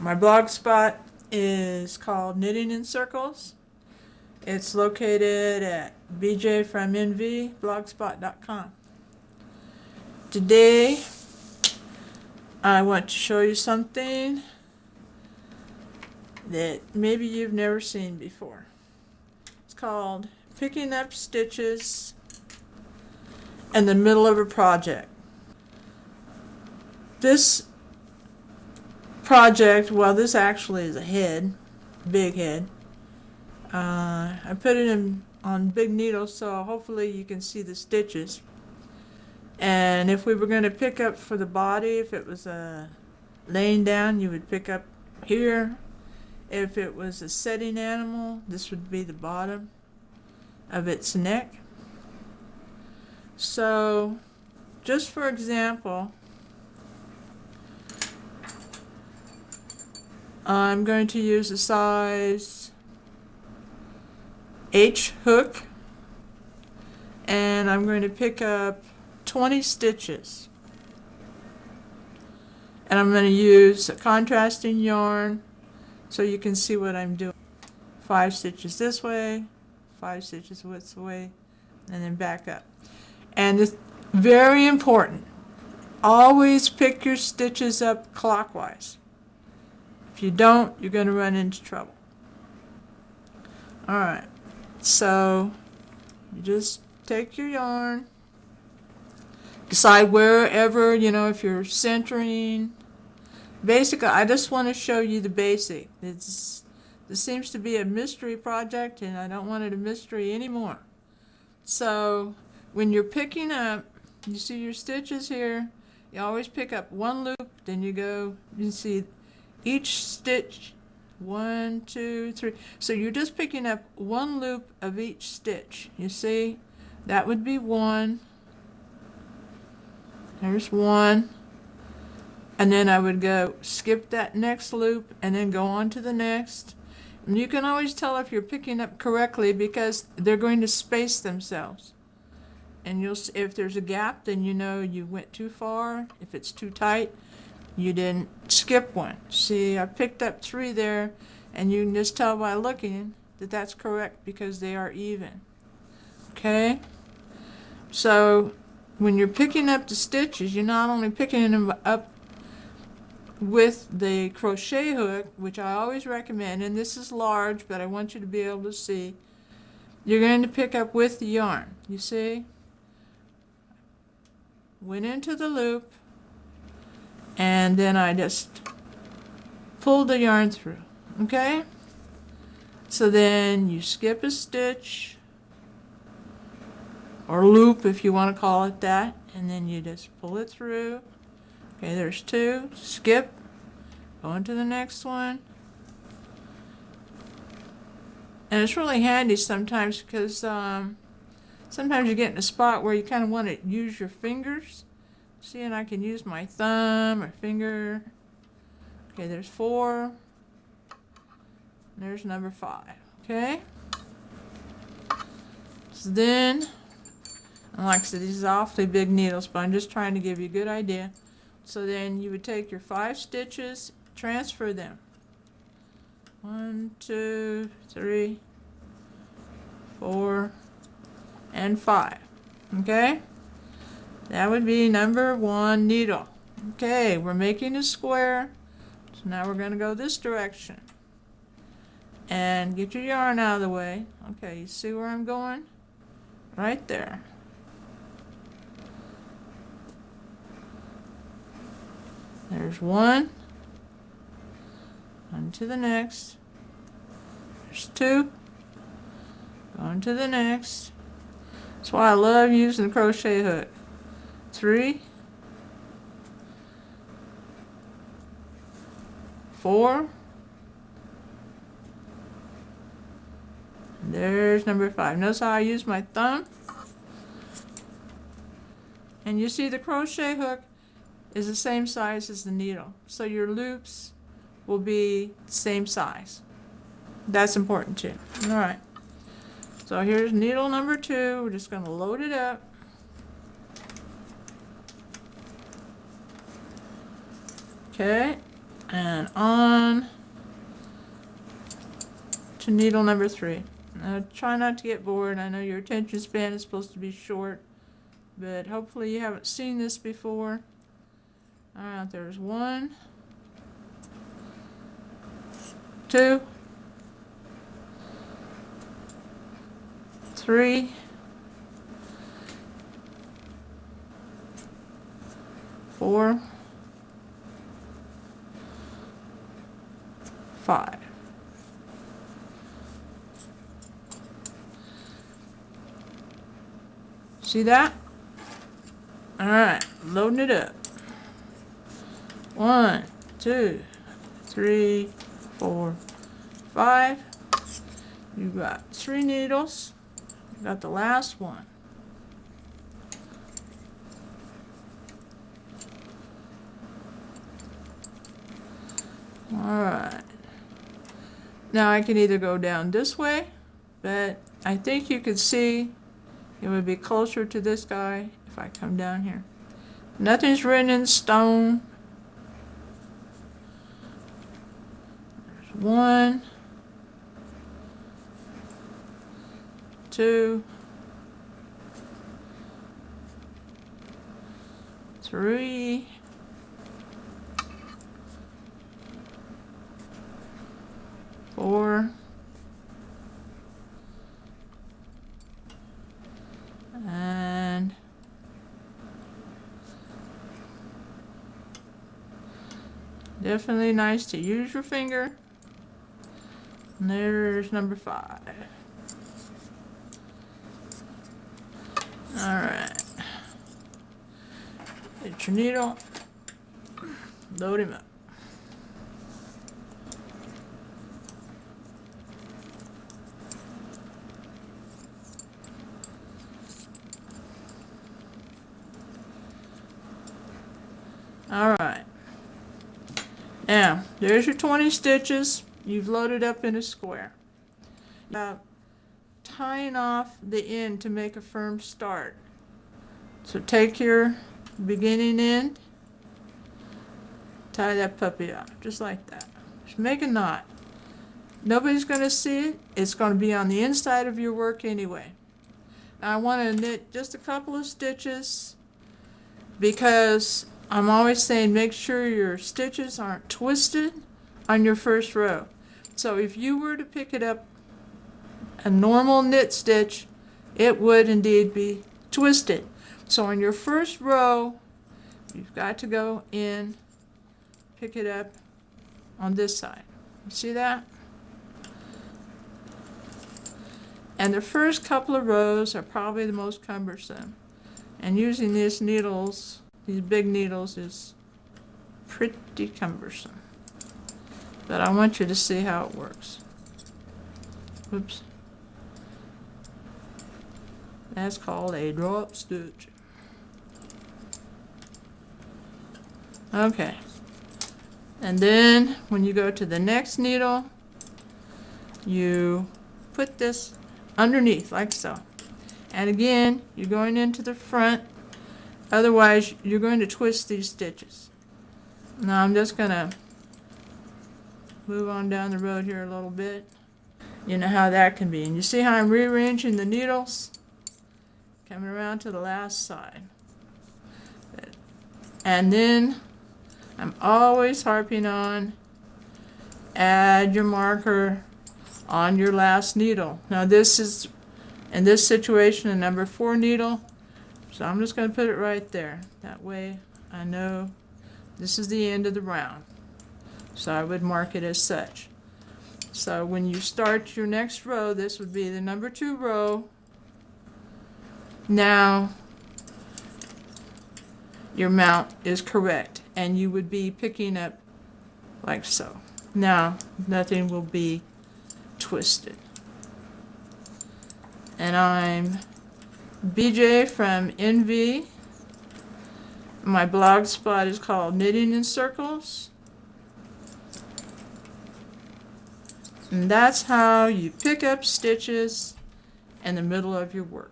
My blog spot is called Knitting in Circles. It's located at bjfromnvblogspot.com. Today, I want to show you something that maybe you've never seen before. It's called picking up stitches in the middle of a project. This project, well, this actually is a head, big head. I put it in on big needles, so hopefully you can see the stitches. And if we were going to pick up for the body, if it was laying down, you would pick up here. If it was a sitting animal, this would be the bottom of its neck. So, just for example, I'm going to use a size H hook, and I'm going to pick up 20 stitches. And I'm going to use a contrasting yarn so you can see what I'm doing. 5 stitches this way, 5 stitches this way, and then back up. And it's very important, always pick your stitches up clockwise. If you don't, you're going to run into trouble. Alright, so you just take your yarn, decide wherever, if you're centering. Basically, I just want to show you the basic. This seems to be a mystery project, and I don't want it a mystery anymore. So, when you're picking up, you see your stitches here, you always pick up one loop, then you see each stitch, 1, 2, 3. So you're just picking up one loop of each stitch. You see, that would be 1. There's 1. And then I would go skip that next loop and then go on to the next. And you can always tell if you're picking up correctly because they're going to space themselves. And if there's a gap, then you know you went too far. If it's too tight, you didn't skip one. See, I picked up 3 there, and you can just tell by looking that that's correct because they are even. Okay? So, when you're picking up the stitches, you're not only picking them up with the crochet hook, which I always recommend, and this is large, but I want you to be able to see. You're going to pick up with the yarn. You see? Went into the loop, and then I just pulled the yarn through. Okay? So then you skip a stitch, or loop if you want to call it that, and then you just pull it through. Okay, there's 2. Skip, go into the next one. And it's really handy sometimes because sometimes you get in a spot where you kind of want to use your fingers. See, and I can use my thumb or finger. Okay, there's 4. There's number 5. Okay? So then, and like I said, these are awfully big needles, but I'm just trying to give you a good idea. So then you would take your 5 stitches, transfer them. 1, 2, 3, 4, and 5. Okay? That would be number 1 needle. Okay, we're making a square. So now we're going to go this direction. And get your yarn out of the way. Okay, you see where I'm going? Right there. There's 1. On to the next. There's 2. On to the next. That's why I love using the crochet hook. 3. 4. There's number 5. Notice how I use my thumb? And you see the crochet hook is the same size as the needle. So your loops will be the same size. That's important too. Alright. So here's needle number 2. We're just going to load it up. Okay. And on to needle number 3. Now try not to get bored. I know your attention span is supposed to be short, but hopefully you haven't seen this before. Alright, there's 1, 2, 3, 4, 5. See that? Alright, loading it up. 1, 2, 3, 4, 5. You got 3 needles. You got the last one. Alright. Now I can either go down this way, but I think you could see it would be closer to this guy if I come down here. Nothing's written in stone. There's 1, 2, 3, 4, and definitely nice to use your finger. And there's number 5. Alright. Get your needle. Load him up. Alright. Now, there's your 20 stitches. You've loaded up in a square. Now, tying off the end to make a firm start. So take your beginning end, tie that puppy off, just like that. Just make a knot. Nobody's going to see it. It's going to be on the inside of your work anyway. Now, I want to knit just a couple of stitches because I'm always saying make sure your stitches aren't twisted on your first row. So if you were to pick it up a normal knit stitch, it would indeed be twisted. So on your first row, you've got to go in, pick it up on this side. You see that? And the first couple of rows are probably the most cumbersome. And using these needles, these big needles, is pretty cumbersome. But I want you to see how it works. Oops. That's called a drop stitch. Okay. And then when you go to the next needle, you put this underneath like so. And again, you're going into the front. Otherwise, you're going to twist these stitches. Now I'm just going to move on down the road here a little bit. You know how that can be. And you see how I'm rearranging the needles? Coming around to the last side. And then I'm always harping on add your marker on your last needle. Now this is, in this situation, a number 4 needle. So I'm just going to put it right there. That way I know this is the end of the round. So I would mark it as such. So when you start your next row, this would be the number 2 row. Now your mount is correct and you would be picking up like so. Now nothing will be twisted. And I'm BJ from NV. My blog spot is called Knitting in Circles. And that's how you pick up stitches in the middle of your work.